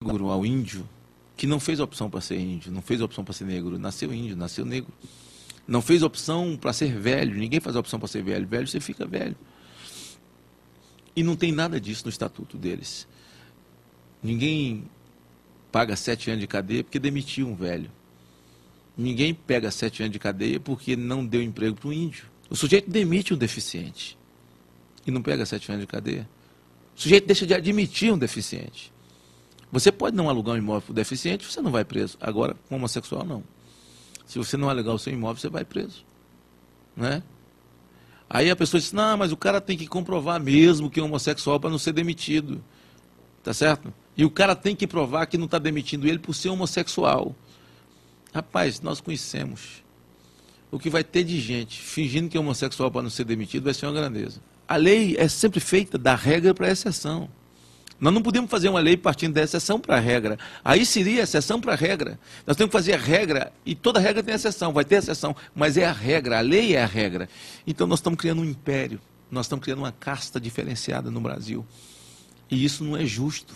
ao índio, que não fez opção para ser índio, não fez opção para ser negro, nasceu índio, nasceu negro. Não fez opção para ser velho, ninguém faz opção para ser velho, velho você fica velho. E não tem nada disso no estatuto deles. Ninguém paga 7 anos de cadeia porque demitiu um velho. Ninguém pega 7 anos de cadeia porque não deu emprego para um índio. O sujeito demite um deficiente e não pega 7 anos de cadeia. O sujeito deixa de admitir um deficiente. Você pode não alugar um imóvel para o deficiente, você não vai preso. Agora, com homossexual, não. Se você não alugar o seu imóvel, você vai preso. Né? Aí a pessoa diz, não, mas o cara tem que comprovar mesmo que é homossexual para não ser demitido. Tá certo? E o cara tem que provar que não está demitindo ele por ser homossexual. Rapaz, nós conhecemos. O que vai ter de gente fingindo que é homossexual para não ser demitido vai ser uma grandeza. A lei é sempre feita da regra para a exceção. Nós não podemos fazer uma lei partindo da exceção para a regra. Aí seria exceção para a regra. Nós temos que fazer a regra, e toda regra tem exceção, vai ter exceção, mas é a regra, a lei é a regra. Então nós estamos criando um império, nós estamos criando uma casta diferenciada no Brasil. E isso não é justo,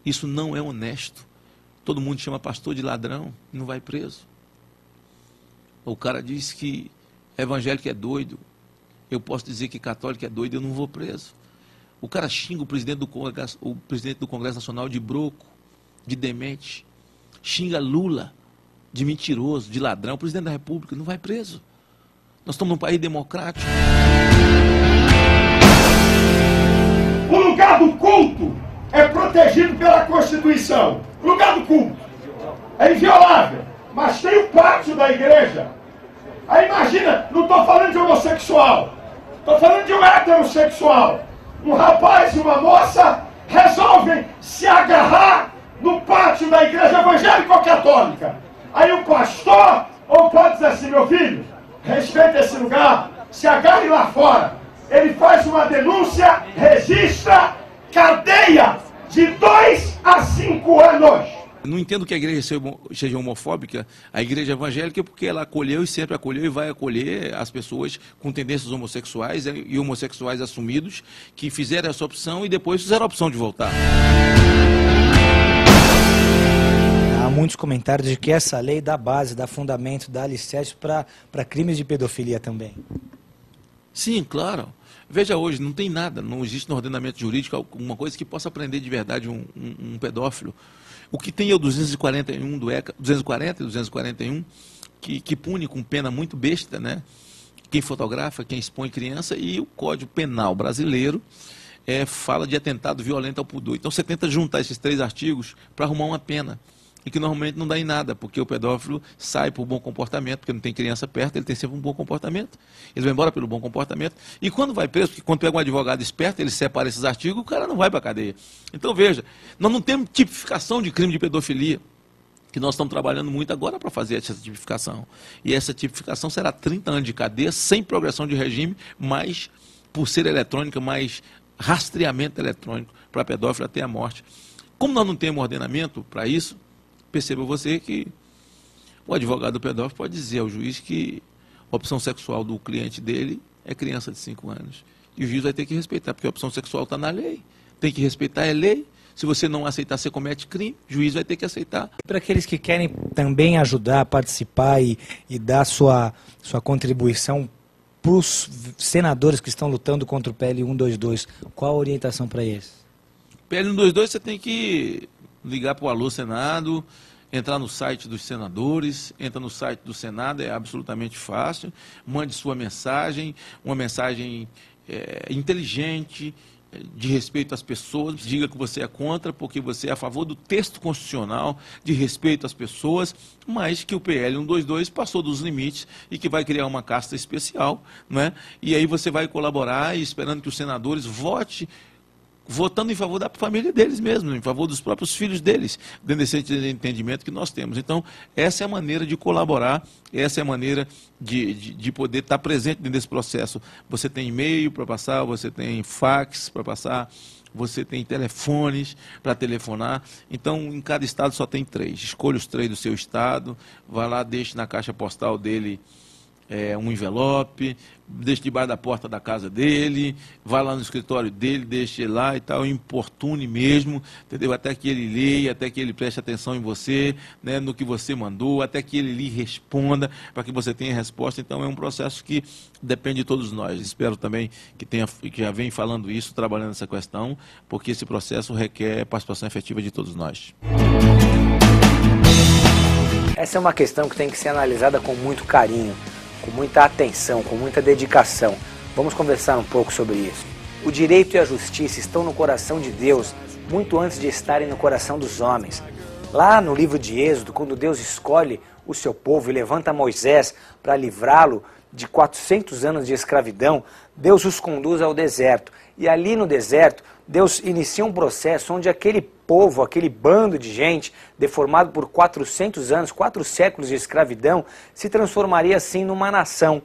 isso não é honesto. Todo mundo chama pastor de ladrão, não vai preso. O cara diz que evangélico é doido, eu posso dizer que católico é doido, eu não vou preso. O cara xinga o presidente do Congresso Nacional de broco, de demente. Xinga Lula de mentiroso, de ladrão. O presidente da República não vai preso. Nós estamos num país democrático. O lugar do culto é protegido pela Constituição. O lugar do culto é inviolável. Mas tem o pátio da igreja. Aí imagina, não estou falando de homossexual. Estou falando de um heterossexual. Um rapaz e uma moça resolvem se agarrar no pátio da igreja evangélica ou católica. Aí o pastor ou pode dizer assim, meu filho, respeita esse lugar, se agarre lá fora. Ele faz uma denúncia, registra, cadeia de 2 a 5 anos. Não entendo que a igreja seja homofóbica, a igreja evangélica, porque ela acolheu e sempre acolheu e vai acolher as pessoas com tendências homossexuais e homossexuais assumidos, que fizeram essa opção e depois fizeram a opção de voltar. Há muitos comentários de que essa lei dá base, dá fundamento, dá alicerce para crimes de pedofilia também. Sim, claro. Veja hoje, não tem nada, não existe no ordenamento jurídico alguma coisa que possa prender de verdade um pedófilo. O que tem é o 241 do ECA, 240 e 241, que pune com pena muito besta, né? Quem fotografa, quem expõe criança, e o Código Penal brasileiro fala de atentado violento ao pudor. Então você tenta juntar esses 3 artigos para arrumar uma pena, e que normalmente não dá em nada, porque o pedófilo sai por bom comportamento, porque não tem criança perto, ele tem sempre um bom comportamento. Ele vai embora pelo bom comportamento. E quando vai preso, porque quando pega um advogado esperto, ele separa esses artigos, o cara não vai para a cadeia. Então veja, nós não temos tipificação de crime de pedofilia, que nós estamos trabalhando muito agora para fazer essa tipificação. E essa tipificação será 30 anos de cadeia, sem progressão de regime, mas por ser eletrônica, mais rastreamento eletrônico para pedófilo até a morte. Como nós não temos ordenamento para isso, perceba você que o advogado do pedófilo pode dizer ao juiz que a opção sexual do cliente dele é criança de 5 anos. E o juiz vai ter que respeitar, porque a opção sexual está na lei. Tem que respeitar a lei. Se você não aceitar, você comete crime, o juiz vai ter que aceitar. Para aqueles que querem também ajudar, participar e dar sua contribuição para os senadores que estão lutando contra o PL 122, qual a orientação para eles? PL 122 você tem que ligar para o Alô Senado, entrar no site dos senadores, entra no site do Senado, é absolutamente fácil, mande sua mensagem, uma mensagem inteligente, de respeito às pessoas, diga que você é contra, porque você é a favor do texto constitucional, de respeito às pessoas, mas que o PL 122 passou dos limites e que vai criar uma casta especial, né? E aí você vai colaborar e esperando que os senadores votando em favor da família deles mesmos, em favor dos próprios filhos deles, dentro desse entendimento que nós temos. Então, essa é a maneira de colaborar, essa é a maneira de poder estar presente dentro desse processo. Você tem e-mail para passar, você tem fax para passar, você tem telefones para telefonar. Então, em cada estado só tem 3. Escolha os 3 do seu estado, vá lá, deixe na caixa postal dele um envelope, deixe debaixo da porta da casa dele, vá lá no escritório dele, deixe lá e tal, importune mesmo, entendeu? Até que ele leia, até que ele preste atenção em você, né, no que você mandou, até que ele lhe responda, para que você tenha resposta. Então é um processo que depende de todos nós. Espero também que já vem falando isso, trabalhando nessa questão, porque esse processo requer participação efetiva de todos nós. Essa é uma questão que tem que ser analisada com muito carinho, com muita atenção, com muita dedicação. Vamos conversar um pouco sobre isso. O direito e a justiça estão no coração de Deus, muito antes de estarem no coração dos homens. Lá no livro de Êxodo, quando Deus escolhe o seu povo e levanta Moisés para livrá-lo de 400 anos de escravidão, Deus os conduz ao deserto. E ali no deserto, Deus inicia um processo onde aquele povo, aquele bando de gente, deformado por 400 anos, 4 séculos de escravidão, se transformaria assim numa nação.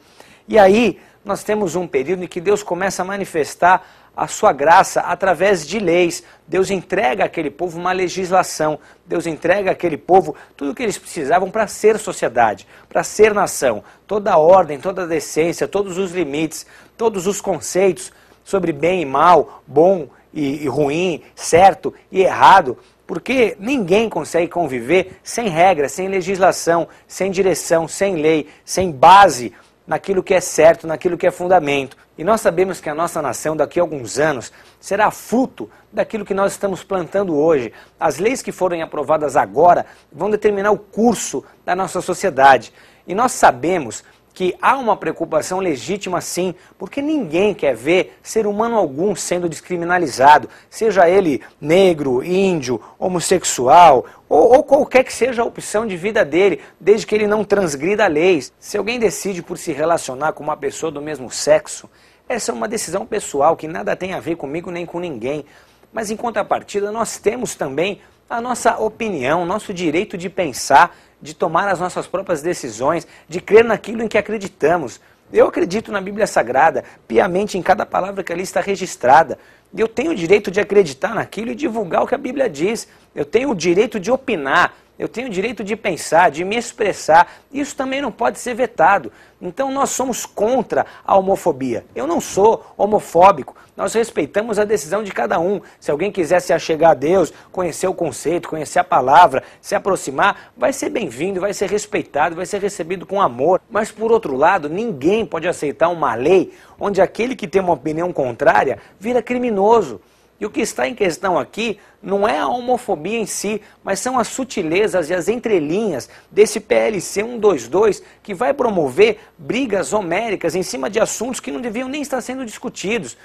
E aí nós temos um período em que Deus começa a manifestar a sua graça através de leis. Deus entrega àquele povo uma legislação, Deus entrega àquele povo tudo o que eles precisavam para ser sociedade, para ser nação, toda a ordem, toda a decência, todos os limites, todos os conceitos sobre bem e mal, bom e ruim, certo e errado, porque ninguém consegue conviver sem regra, sem legislação, sem direção, sem lei, sem base naquilo que é certo, naquilo que é fundamento. E nós sabemos que a nossa nação, daqui a alguns anos, será fruto daquilo que nós estamos plantando hoje. As leis que forem aprovadas agora vão determinar o curso da nossa sociedade. E nós sabemos que há uma preocupação legítima sim, porque ninguém quer ver ser humano algum sendo descriminalizado, seja ele negro, índio, homossexual, ou qualquer que seja a opção de vida dele, desde que ele não transgrida leis. Se alguém decide por se relacionar com uma pessoa do mesmo sexo, essa é uma decisão pessoal que nada tem a ver comigo nem com ninguém. Mas em contrapartida nós temos também a nossa opinião, nosso direito de pensar, de tomar as nossas próprias decisões, de crer naquilo em que acreditamos. Eu acredito na Bíblia Sagrada, piamente em cada palavra que ali está registrada. Eu tenho o direito de acreditar naquilo e divulgar o que a Bíblia diz. Eu tenho o direito de opinar, eu tenho o direito de pensar, de me expressar. Isso também não pode ser vetado. Então nós somos contra a homofobia. Eu não sou homofóbico. Nós respeitamos a decisão de cada um. Se alguém quiser se achegar a Deus, conhecer o conceito, conhecer a palavra, se aproximar, vai ser bem-vindo, vai ser respeitado, vai ser recebido com amor. Mas por outro lado, ninguém pode aceitar uma lei onde aquele que tem uma opinião contrária vira criminoso. E o que está em questão aqui não é a homofobia em si, mas são as sutilezas e as entrelinhas desse PLC 122 que vai promover brigas homéricas em cima de assuntos que não deviam nem estar sendo discutidos.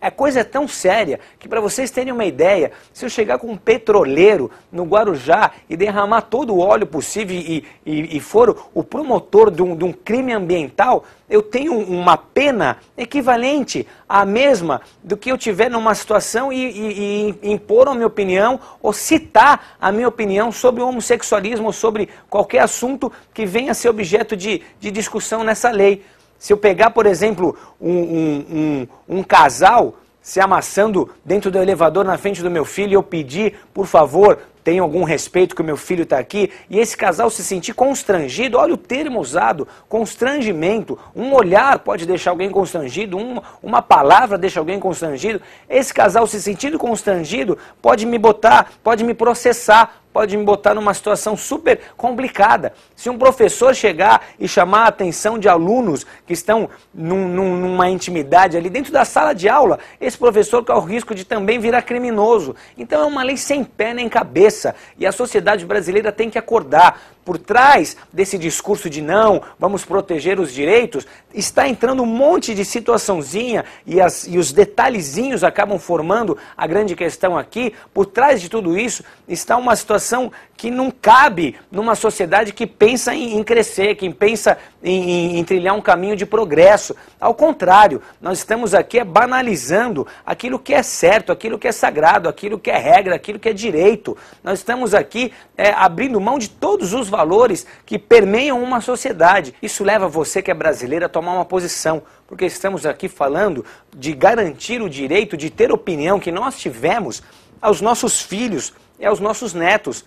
A coisa é tão séria que, para vocês terem uma ideia, se eu chegar com um petroleiro no Guarujá e derramar todo o óleo possível e for o promotor de um crime ambiental, eu tenho uma pena equivalente à mesma do que eu tiver numa situação e impor a minha opinião ou citar a minha opinião sobre o homossexualismo ou sobre qualquer assunto que venha a ser objeto de discussão nessa lei. Se eu pegar, por exemplo, um casal se amassando dentro do elevador na frente do meu filho e eu pedir, por favor, tenha algum respeito que o meu filho está aqui, e esse casal se sentir constrangido, olha o termo usado, constrangimento, um olhar pode deixar alguém constrangido, uma palavra deixa alguém constrangido, esse casal se sentindo constrangido pode me processar, pode me botar numa situação super complicada. Se um professor chegar e chamar a atenção de alunos que estão numa intimidade ali dentro da sala de aula, esse professor corre o risco de também virar criminoso. Então é uma lei sem pé nem cabeça. E a sociedade brasileira tem que acordar. Por trás desse discurso de não, vamos proteger os direitos, está entrando um monte de situaçãozinha e os detalhezinhos acabam formando a grande questão aqui. Por trás de tudo isso está uma situação que não cabe numa sociedade que pensa em crescer, que pensa em trilhar um caminho de progresso. Ao contrário, nós estamos aqui banalizando aquilo que é certo, aquilo que é sagrado, aquilo que é regra, aquilo que é direito. Nós estamos aqui abrindo mão de todos os valores que permeiam uma sociedade. Isso leva você que é brasileiro a tomar uma posição, porque estamos aqui falando de garantir o direito de ter opinião que nós tivemos aos nossos filhos e aos nossos netos.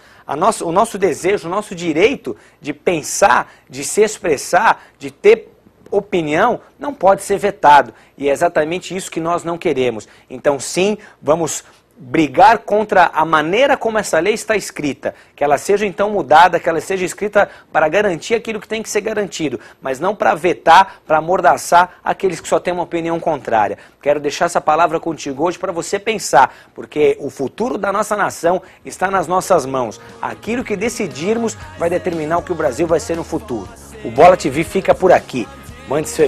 O nosso desejo, o nosso direito de pensar, de se expressar, de ter opinião não pode ser vetado. E é exatamente isso que nós não queremos. Então sim, vamos brigar contra a maneira como essa lei está escrita, que ela seja então mudada, que ela seja escrita para garantir aquilo que tem que ser garantido, mas não para vetar, para amordaçar aqueles que só têm uma opinião contrária. Quero deixar essa palavra contigo hoje para você pensar, porque o futuro da nossa nação está nas nossas mãos. Aquilo que decidirmos vai determinar o que o Brasil vai ser no futuro. O Bola TV fica por aqui. Mande seu